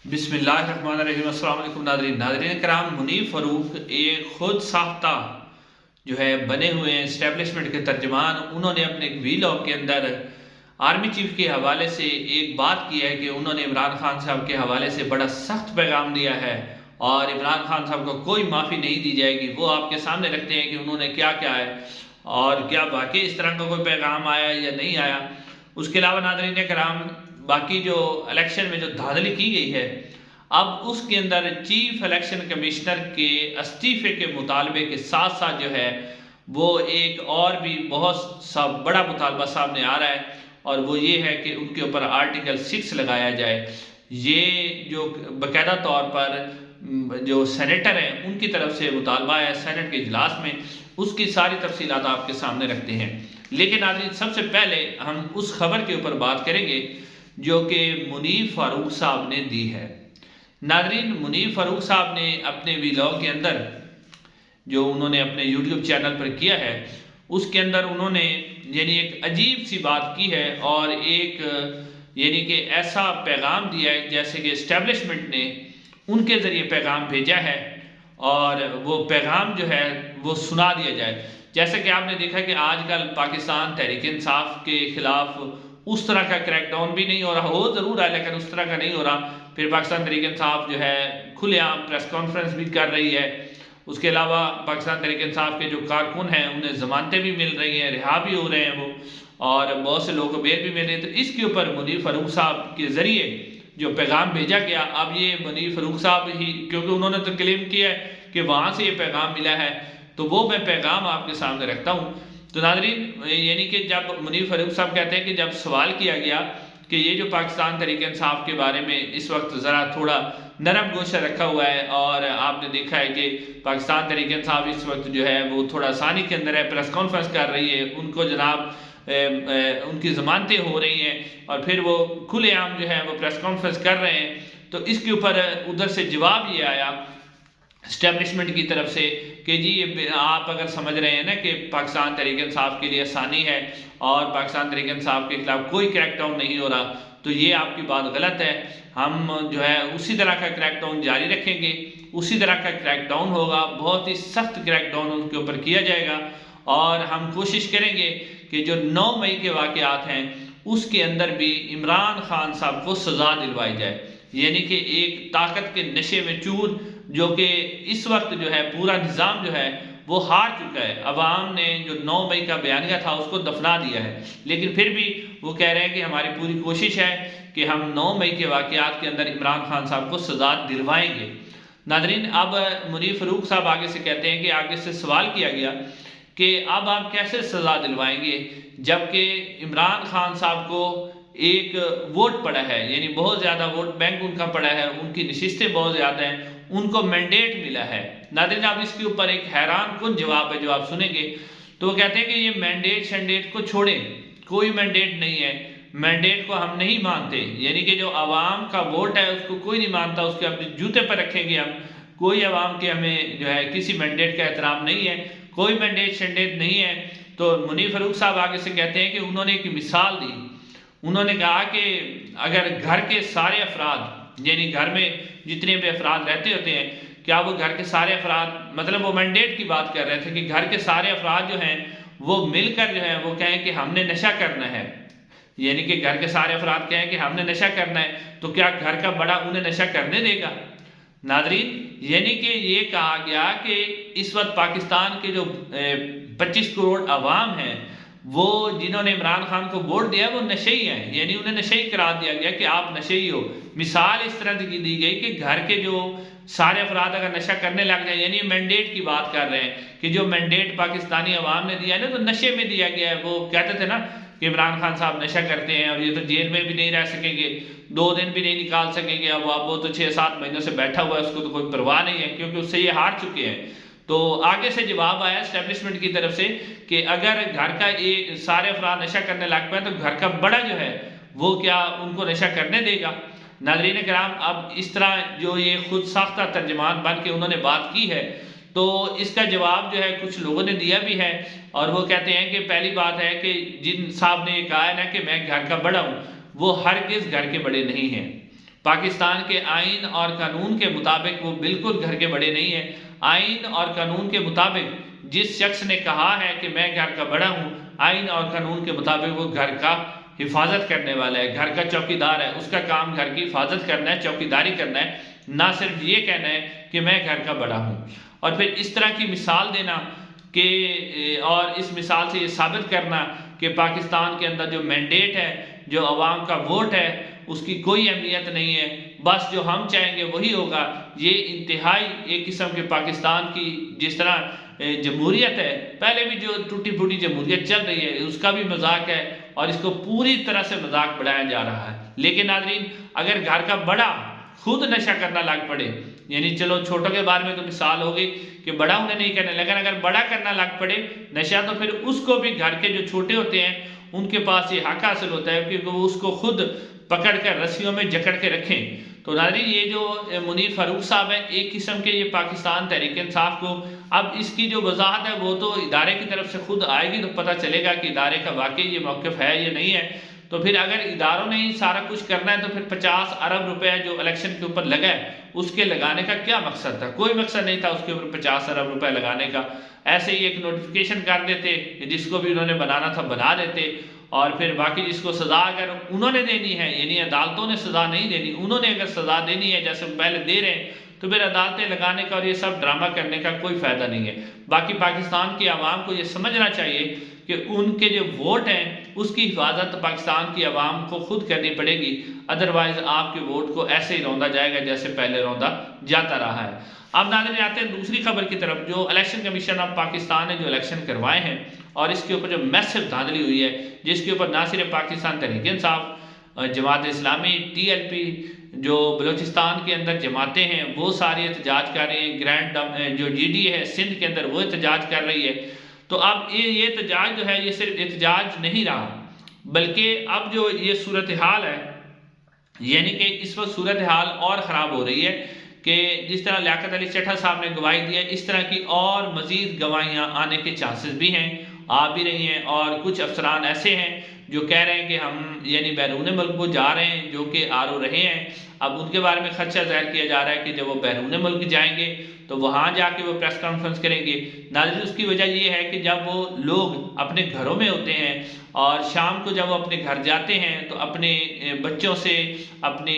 بسم اللہ الرحمن الرحیم۔ السلام علیکم ناظرین کرام، منیب فاروق ایک خود ساختہ جو ہے بنے ہوئے ہیں اسٹیبلشمنٹ کے ترجمان۔ انہوں نے اپنے ایک ویلاگ کے اندر آرمی چیف کے حوالے سے ایک بات کی ہے کہ انہوں نے عمران خان صاحب کے حوالے سے بڑا سخت پیغام دیا ہے اور عمران خان صاحب کو کوئی معافی نہیں دی جائے گی۔ وہ آپ کے سامنے رکھتے ہیں کہ انہوں نے کیا کیا ہے اور کیا واقعی اس طرح کا کوئی پیغام آیا یا نہیں آیا۔ اس کے علاوہ ناظرین کرام، باقی جو الیکشن میں جو دھاندلی کی گئی ہے، اب اس کے اندر چیف الیکشن کمشنر کے استعفے کے مطالبے کے ساتھ ساتھ جو ہے وہ ایک اور بھی بہت سا بڑا مطالبہ سامنے آ رہا ہے، اور وہ یہ ہے کہ ان کے اوپر آرٹیکل 6 لگایا جائے۔ یہ جو باقاعدہ طور پر جو سینیٹر ہیں ان کی طرف سے مطالبہ ہے سینٹ کے اجلاس میں، اس کی ساری تفصیلات آپ کے سامنے رکھتے ہیں۔ لیکن ناظرین، سب سے پہلے ہم اس خبر کے اوپر بات کریں گے جو کہ منیب فاروق صاحب نے دی ہے۔ ناظرین، منیب فاروق صاحب نے اپنے ویلاگ کے اندر جو انہوں نے اپنے یوٹیوب چینل پر کیا ہے، اس کے اندر انہوں نے ایک عجیب سی بات کی ہے اور ایک کہ ایسا پیغام دیا ہے جیسے کہ اسٹیبلشمنٹ نے ان کے ذریعے پیغام بھیجا ہے، اور وہ پیغام جو ہے وہ سنا دیا جائے۔ جیسے کہ آپ نے دیکھا کہ آج کل پاکستان تحریک انصاف کے خلاف اس طرح کا کریک ڈاؤن بھی نہیں ہو رہا، ہو ضرور ہے لیکن اس طرح کا نہیں ہو رہا۔ پھر پاکستان تحریک انصاف جو ہے کھلے عام پریس کانفرنس بھی کر رہی ہے۔ اس کے علاوہ پاکستان تحریک انصاف کے جو کارکن ہیں انہیں ضمانتیں بھی مل رہی ہیں، رہا بھی ہو رہے ہیں وہ، اور بہت سے لوگوں کو بیل بھی مل رہی ہے۔ تو اس کے اوپر منیب فاروق صاحب کے ذریعے جو پیغام بھیجا گیا، اب یہ منیب فاروق صاحب ہی، کیونکہ انہوں نے تو کلیم کیا ہے کہ وہاں سے یہ پیغام ملا ہے، تو وہ میں پیغام آپ کے سامنے رکھتا ہوں۔ تو ناظرین، کہ جب منیب فاروق صاحب کہتے ہیں کہ جب سوال کیا گیا کہ یہ جو پاکستان تحریک انصاف کے بارے میں اس وقت ذرا تھوڑا نرم گوشہ رکھا ہوا ہے، اور آپ نے دیکھا ہے کہ پاکستان تحریک انصاف اس وقت جو ہے وہ تھوڑا آسانی کے اندر ہے، پریس کانفرنس کر رہی ہے، ان کو جناب ان کی ضمانتیں ہو رہی ہیں، اور پھر وہ کھلے عام جو ہے وہ پریس کانفرنس کر رہے ہیں، تو اس کے اوپر ادھر سے جواب یہ آیا اسٹیبلشمنٹ کی طرف سے کہ جی آپ اگر سمجھ رہے ہیں نا کہ پاکستان تحریک انصاف کے لیے آسانی ہے اور پاکستان تحریک انصاف کے خلاف کوئی کریک ڈاؤن نہیں ہو رہا، تو یہ آپ کی بات غلط ہے۔ ہم جو ہے اسی طرح کا کریک ڈاؤن جاری رکھیں گے، اسی طرح کا کریک ڈاؤن ہوگا، بہت ہی سخت کریک ڈاؤن ان کے اوپر کیا جائے گا، اور ہم کوشش کریں گے کہ جو 9 مئی کے واقعات ہیں اس کے اندر بھی عمران خان صاحب کو سزا دلوائی جائے۔ کہ ایک طاقت کے نشے میں چور، جو کہ اس وقت جو ہے پورا نظام جو ہے وہ ہار چکا ہے۔ عوام نے جو 9 مئی کا بیانیہ تھا اس کو دفنا دیا ہے، لیکن پھر بھی وہ کہہ رہے ہیں کہ ہماری پوری کوشش ہے کہ ہم 9 مئی کے واقعات کے اندر عمران خان صاحب کو سزا دلوائیں گے۔ ناظرین، اب منیب فاروق صاحب آگے سے کہتے ہیں کہ آگے سے سوال کیا گیا کہ اب آپ کیسے سزا دلوائیں گے جبکہ عمران خان صاحب کو ایک ووٹ پڑا ہے، بہت زیادہ ووٹ بینک ان کا پڑا ہے، ان کی نشستیں بہت زیادہ ہیں، ان کو مینڈیٹ ملا ہے۔ ناظرین، اب اس کے اوپر ایک حیران کن جواب ہے جو آپ سنیں گے، تو وہ کہتے ہیں کہ یہ مینڈیٹ شینڈیٹ کو چھوڑیں، کوئی مینڈیٹ نہیں ہے، مینڈیٹ کو ہم نہیں مانتے، کہ جو عوام کا ووٹ ہے اس کو کوئی نہیں مانتا، اس کے اپنے جوتے پر رکھیں گے ہم، کوئی عوام کے ہمیں جو ہے کسی مینڈیٹ کا احترام نہیں ہے، کوئی مینڈیٹ شینڈیٹ نہیں ہے۔ تو منیب فاروق صاحب آگے سے کہتے ہیں کہ انہوں نے ایک مثال دی، انہوں نے کہا کہ اگر گھر کے سارے افراد، گھر میں جتنے بھی افراد رہتے ہوتے ہیں، کیا وہ گھر کے سارے افراد، مطلب وہ مینڈیٹ کی بات کر رہے تھے کہ گھر کے سارے افراد جو ہیں وہ مل کر جو ہیں وہ کہیں کہ ہم نے نشہ کرنا ہے، کہ گھر کے سارے افراد کہیں کہ ہم نے نشہ کرنا ہے، تو کیا گھر کا بڑا انہیں نشہ کرنے دے گا؟ ناظرین، کہ یہ کہا گیا کہ اس وقت پاکستان کے جو 25 کروڑ عوام ہیں، وہ جنہوں نے عمران خان کو ووٹ دیا وہ نشئی ہیں، انہیں نشئی قرار دیا گیا کہ آپ نشئی ہو۔ مثال اس طرح دی گئی کہ گھر کے جو سارے افراد اگر نشہ کرنے لگ جائیں، مینڈیٹ کی بات کر رہے ہیں کہ جو مینڈیٹ پاکستانی عوام نے دیا ہے نا، تو نشے میں دیا گیا ہے۔ وہ کہتے تھے نا کہ عمران خان صاحب نشہ کرتے ہیں اور یہ تو جیل میں بھی نہیں رہ سکیں گے، 2 دن بھی نہیں نکال سکیں گے، اب وہ تو 6-7 مہینوں سے بیٹھا ہوا ہے، اس کو تو کوئی پرواہ نہیں ہے کیونکہ اس سے یہ ہار چکے ہیں۔ تو آگے سے جواب آیا اسٹیبلشمنٹ کی طرف سے کہ اگر گھر کا سارے افراد نشہ کرنے لگ پائے تو گھر کا بڑا جو ہے وہ کیا ان کو نشہ کرنے دے گا؟ ناظرین کرام، اب اس طرح جو یہ خود ساختہ ترجمان بن کے انہوں نے بات کی ہے، تو اس کا جواب جو ہے کچھ لوگوں نے دیا بھی ہے، اور وہ کہتے ہیں کہ پہلی بات ہے کہ جن صاحب نے یہ کہا ہے نا کہ میں گھر کا بڑا ہوں، وہ ہرگز گھر کے بڑے نہیں ہیں۔ پاکستان کے آئین اور قانون کے مطابق وہ بالکل گھر کے بڑے نہیں ہیں۔ آئین اور قانون کے مطابق جس شخص نے کہا ہے کہ میں گھر کا بڑا ہوں، آئین اور قانون کے مطابق وہ گھر کا حفاظت کرنے والا ہے، گھر کا چوکیدار ہے، اس کا کام گھر کی حفاظت کرنا ہے، چوکیداری کرنا ہے، نہ صرف یہ کہنا ہے کہ میں گھر کا بڑا ہوں۔ اور پھر اس طرح کی مثال دینا کہ اور اس مثال سے یہ ثابت کرنا کہ پاکستان کے اندر جو مینڈیٹ ہے، جو عوام کا ووٹ ہے، اس کی کوئی اہمیت نہیں ہے، بس جو ہم چاہیں گے وہی ہوگا، یہ انتہائی ایک قسم کے پاکستان کی جس طرح جمہوریت ہے، پہلے بھی جو ٹوٹی پھوٹی جمہوریت چل رہی ہے اس کا بھی مذاق ہے اور اس کو پوری طرح سے مذاق بڑھایا جا رہا ہے۔ لیکن ناظرین، اگر گھر کا بڑا خود نشہ کرنا لگ پڑے، یعنی چلو چھوٹوں کے بارے میں تو مثال ہوگی کہ بڑا انہیں نہیں کرنا، لیکن اگر بڑا کرنا لگ پڑے نشہ، تو پھر اس کو بھی گھر کے جو چھوٹے ہوتے ہیں ان کے پاس یہ حق حاصل ہوتا ہے کہ وہ اس کو خود پکڑ کر رسیوں میں جکڑ کے رکھیں۔ تو ناظرین، یہ جو منیر فاروق صاحب ہیں، ایک قسم کے یہ پاکستان تحریک انصاف کو اب اس کی جو وضاحت ہے وہ تو ادارے کی طرف سے خود آئے گی تو پتہ چلے گا کہ ادارے کا واقعی یہ موقف ہے یا نہیں ہے۔ تو پھر اگر اداروں نے ہی سارا کچھ کرنا ہے تو پھر 50 ارب روپے جو الیکشن کے اوپر لگا ہے اس کے لگانے کا کیا مقصد تھا؟ کوئی مقصد نہیں تھا اس کے اوپر 50 ارب روپے لگانے کا۔ ایسے ہی ایک نوٹیفیکیشن کر دیتے، جس کو بھی انہوں نے بنانا تھا بنا دیتے، اور پھر باقی جس کو سزا اگر انہوں نے دینی ہے، یعنی عدالتوں نے سزا نہیں دینی، انہوں نے اگر سزا دینی ہے جیسے پہلے دے رہے ہیں، تو پھر عدالتیں لگانے کا اور یہ سب ڈرامہ کرنے کا کوئی فائدہ نہیں ہے۔ باقی پاکستان کی عوام کو یہ سمجھنا چاہیے کہ ان کے جو ووٹ ہیں اس کی حفاظت پاکستان کی عوام کو خود کرنی پڑے گی، ادروائز آپ کے ووٹ کو ایسے ہی روندا جائے گا جیسے پہلے روندا جاتا رہا ہے۔ اب ناظرین، آتے ہیں دوسری خبر کی طرف۔ جو الیکشن کمیشن آف پاکستان نے جو الیکشن کروائے ہیں اور اس کے اوپر جو میسو دھاندلی ہوئی ہے، جس کے اوپر نہ صرف Pakistan Tehreek Insaf, Jamaat Islami, T L P, جو بلوچستان کے اندر جماعتیں ہیں وہ ساری احتجاج کر رہے ہیں، گرینڈ جو جی ڈی ہے سندھ کے اندر وہ احتجاج کر رہی ہے۔ تو اب یہ احتجاج جو ہے یہ صرف احتجاج نہیں رہا، بلکہ اب جو یہ صورتحال ہے، یعنی کہ اس وقت صورتحال اور خراب ہو رہی ہے کہ جس طرح لیاقت علی چٹھا صاحب نے گواہی دی ہے، اس طرح کی اور مزید گواہیاں آنے کے چانسز بھی ہیں، آ بھی رہی ہیں، اور کچھ افسران ایسے ہیں جو کہہ رہے ہیں کہ ہم یعنی بیرون ملک کو جا رہے ہیں، جو کہ آ رہے ہیں۔ اب ان کے بارے میں خدشہ ظاہر کیا جا رہا ہے کہ جب وہ بیرون ملک جائیں گے تو وہاں جا کے وہ پریس کانفرنس کریں گے۔ ناظرین، اس کی وجہ یہ ہے کہ جب وہ لوگ اپنے گھروں میں ہوتے ہیں اور شام کو جب وہ اپنے گھر جاتے ہیں تو اپنے بچوں سے، اپنی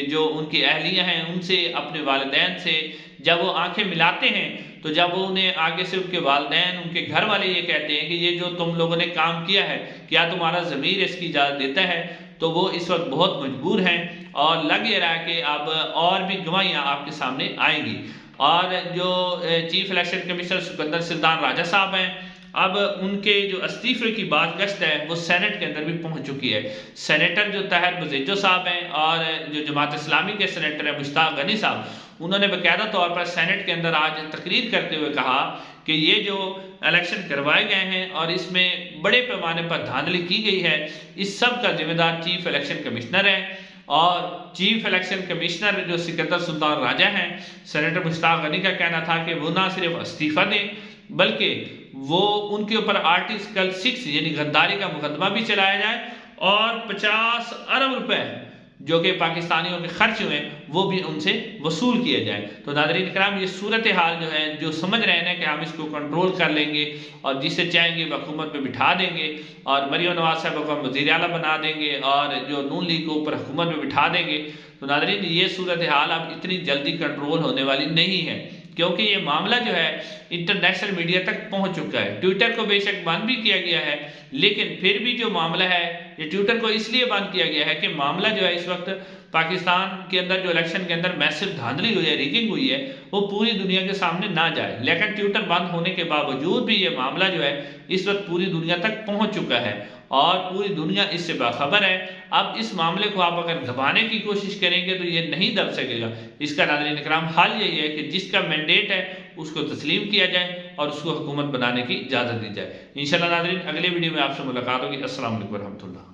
جو ان کی اہلیہ ہیں ان سے، اپنے والدین سے جب وہ آنکھیں ملاتے ہیں تو جب وہ انہیں آگے سے ان کے والدین، ان کے گھر والے یہ کہتے ہیں کہ یہ جو تم لوگوں نے کام کیا ہے کیا تمہارا ضمیر اس کی اجازت دیتا ہے، تو وہ اس وقت بہت مجبور ہیں اور لگ یہ رہا ہے کہ اب اور بھی گواہیاں آپ کے سامنے آئیں گی۔ اور جو چیف الیکشن کمشنر سکندر سلطان راجہ صاحب ہیں، اب ان کے جو استعفے کی بات گشت ہے وہ سینٹ کے اندر بھی پہنچ چکی ہے۔ سینیٹر جو طاہر بزیجو صاحب ہیں اور جو جماعت اسلامی کے سینیٹر ہیں مشتاق غنی صاحب، انہوں نے باقاعدہ طور پر سینٹ کے اندر آج تقریر کرتے ہوئے کہا کہ یہ جو الیکشن کروائے گئے ہیں اور اس میں بڑے پیمانے پر دھاندلی کی گئی ہے، اس سب کا ذمہ دار چیف الیکشن کمشنر ہے۔ اور چیف الیکشن کمشنر جو سکندر سلطان راجہ ہیں، سینیٹر مشتاق غنی کا کہنا تھا کہ وہ نہ صرف استعفیٰ دیں بلکہ وہ ان کے اوپر آرٹیکل 6 یعنی غداری کا مقدمہ بھی چلایا جائے اور 50 ارب روپے جو کہ پاکستانیوں کے خرچ ہوئے وہ بھی ان سے وصول کیا جائے۔ تو ناظرین کرام، یہ صورتحال جو ہے، جو سمجھ رہے ہیں کہ ہم اس کو کنٹرول کر لیں گے اور جسے چاہیں گے حکومت میں بٹھا دیں گے اور مریم نواز صاحب کو وزیر اعلیٰ بنا دیں گے اور جو نون لیگ کو اوپر حکومت میں بٹھا دیں گے، تو ناظرین یہ صورتحال اب اتنی جلدی کنٹرول ہونے والی نہیں ہے، کیونکہ یہ معاملہ جو ہے انٹرنیشنل میڈیا تک پہنچ چکا ہے۔ ٹویٹر کو بے شک بند بھی کیا گیا ہے، لیکن پھر بھی جو معاملہ ہے، یہ ٹویٹر کو اس لیے بند کیا گیا ہے کہ معاملہ جو ہے اس وقت پاکستان کے اندر جو الیکشن کے اندر میسو دھاندلی ہوئی ہے، ریگنگ ہوئی ہے، وہ پوری دنیا کے سامنے نہ جائے۔ لیکن ٹویٹر بند ہونے کے باوجود بھی یہ معاملہ جو ہے اس وقت پوری دنیا تک پہنچ چکا ہے اور پوری دنیا اس سے باخبر ہے۔ اب اس معاملے کو آپ اگر دبانے کی کوشش کریں گے تو یہ نہیں دب سکے گا۔ اس کا ناظرین اکرام حل یہی ہے کہ جس کا مینڈیٹ ہے اس کو تسلیم کیا جائے اور اس کو حکومت بنانے کی اجازت دی جائے۔ انشاءاللہ ناظرین، اگلے ویڈیو میں آپ سے ملاقات ہوگی۔ السلام علیکم ورحمۃ اللہ۔